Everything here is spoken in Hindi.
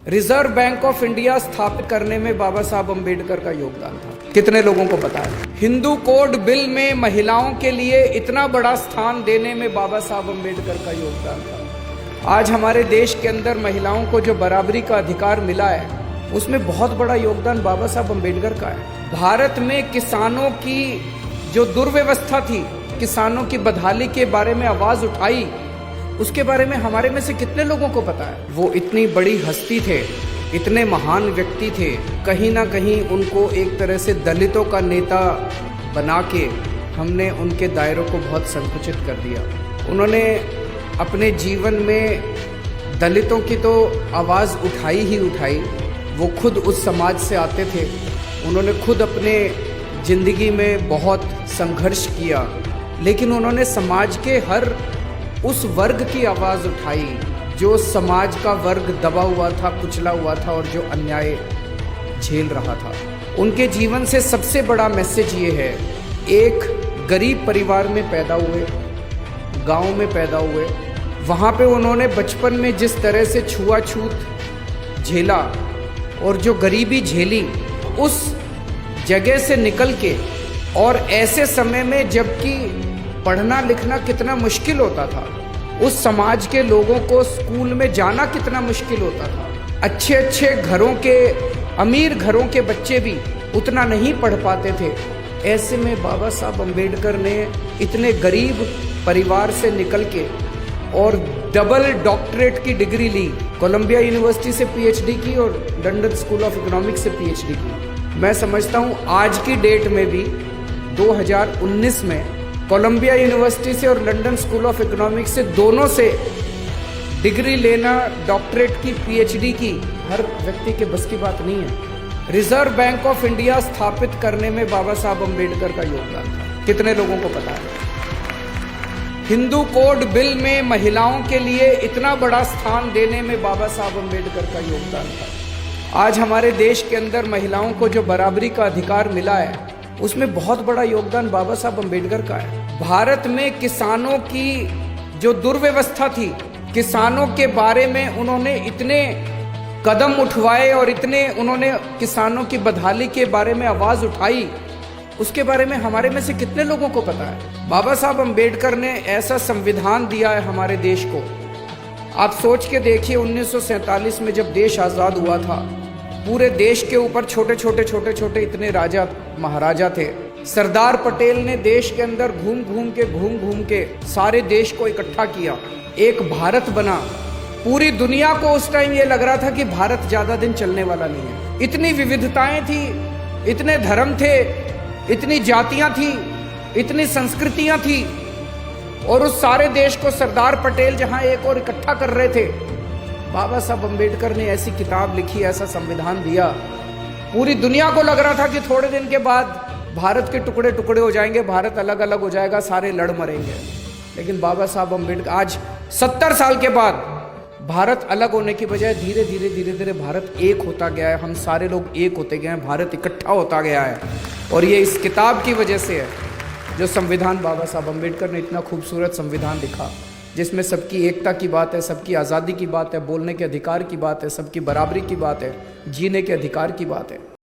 रिजर्व बैंक ऑफ इंडिया स्थापित करने में बाबा साहब अम्बेडकर का योगदान था। कितने लोगों को पता है? हिंदू कोड बिल में महिलाओं के लिए इतना बड़ा स्थान देने में बाबा साहब अम्बेडकर का योगदान था। आज हमारे देश के अंदर महिलाओं को जो बराबरी का अधिकार मिला है, उसमें बहुत बड़ा योगदान बाबा साहब अम्बेडकर का है। भारत में किसानों की जो दुर्व्यवस्था थी, किसानों की बदहाली के बारे में आवाज उठाई, उसके बारे में हमारे में से कितने लोगों को पता है? वो इतनी बड़ी हस्ती थे, इतने महान व्यक्ति थे, कहीं ना कहीं उनको एक तरह से दलितों का नेता बना के हमने उनके दायरों को बहुत संकुचित कर दिया। उन्होंने अपने जीवन में दलितों की तो आवाज़ उठाई ही उठाई। वो खुद उस समाज से आते थे, उन्होंने खुद अपने ज़िंदगी में बहुत संघर्ष किया, लेकिन उन्होंने समाज के हर उस वर्ग की आवाज़ उठाई जो समाज का वर्ग दबा हुआ था, कुचला हुआ था और जो अन्याय झेल रहा था। उनके जीवन से सबसे बड़ा मैसेज ये है, एक गरीब परिवार में पैदा हुए, गांव में पैदा हुए, वहाँ पे उन्होंने बचपन में जिस तरह से छुआछूत झेला और जो गरीबी झेली, उस जगह से निकल के, और ऐसे समय में जबकि पढ़ना लिखना कितना मुश्किल होता था, उस समाज के लोगों को स्कूल में जाना कितना मुश्किल होता था। अच्छे अच्छे घरों के, अमीर घरों के बच्चे भी उतना नहीं पढ़ पाते थे। ऐसे में बाबा साहब अम्बेडकर ने इतने गरीब परिवार से निकल के और डबल डॉक्टरेट की डिग्री ली, कोलंबिया यूनिवर्सिटी से पीएचडी की और लंदन स्कूल ऑफ इकोनॉमिक्स से पीएचडी की। मैं समझता हूँ आज की डेट में भी 2019 में कोलंबिया यूनिवर्सिटी से और लंदन स्कूल ऑफ इकोनॉमिक्स से, दोनों से डिग्री लेना, डॉक्टरेट की, पीएचडी की, हर व्यक्ति के बस की बात नहीं है। रिजर्व बैंक ऑफ इंडिया स्थापित करने में बाबा साहब अम्बेडकर का योगदान था। कितने लोगों को पता है? हिंदू कोड बिल में महिलाओं के लिए इतना बड़ा स्थान देने में बाबा साहब अम्बेडकर का योगदान था। आज हमारे देश के अंदर महिलाओं को जो बराबरी का अधिकार मिला है, उसमें बहुत बड़ा योगदान बाबा साहब अम्बेडकर का है। भारत में किसानों की जो दुर्व्यवस्था थी, किसानों के बारे में उन्होंने इतने कदम उठवाए और इतने उन्होंने किसानों की बदहाली के बारे में आवाज़ उठाई, उसके बारे में हमारे में से कितने लोगों को पता है? बाबा साहब अम्बेडकर ने ऐसा संविधान दिया है हमारे देश को। आप सोच के देखिए, 1947 में जब देश आज़ाद हुआ था, पूरे देश के ऊपर छोटे छोटे इतने राजा महाराजा थे। सरदार पटेल ने देश के अंदर घूम घूम के सारे देश को इकट्ठा किया, एक भारत बना। पूरी दुनिया को उस टाइम ये लग रहा था कि भारत ज्यादा दिन चलने वाला नहीं है। इतनी विविधताएं थी, इतने धर्म थे, इतनी जातियां थी, इतनी संस्कृतियां थी, और उस सारे देश को सरदार पटेल जहां एक और इकट्ठा कर रहे थे, बाबा साहब अम्बेडकर ने ऐसी किताब लिखी, ऐसा संविधान दिया। पूरी दुनिया को लग रहा था कि थोड़े दिन के बाद भारत के टुकड़े टुकड़े हो जाएंगे, भारत अलग अलग हो जाएगा, सारे लड़ मरेंगे। लेकिन बाबा साहब अम्बेडकर, आज 70 साल के बाद भारत अलग होने की बजाय धीरे धीरे भारत एक होता गया है। हम सारे लोग एक होते गए हैं, भारत इकट्ठा होता गया है। और ये इस किताब की वजह से है, जो संविधान बाबा साहब अम्बेडकर ने इतना खूबसूरत संविधान लिखा, जिसमें सबकी एकता की बात है, सबकी आज़ादी की बात है, बोलने के अधिकार की बात है, सबकी बराबरी की बात है, जीने के अधिकार की बात है।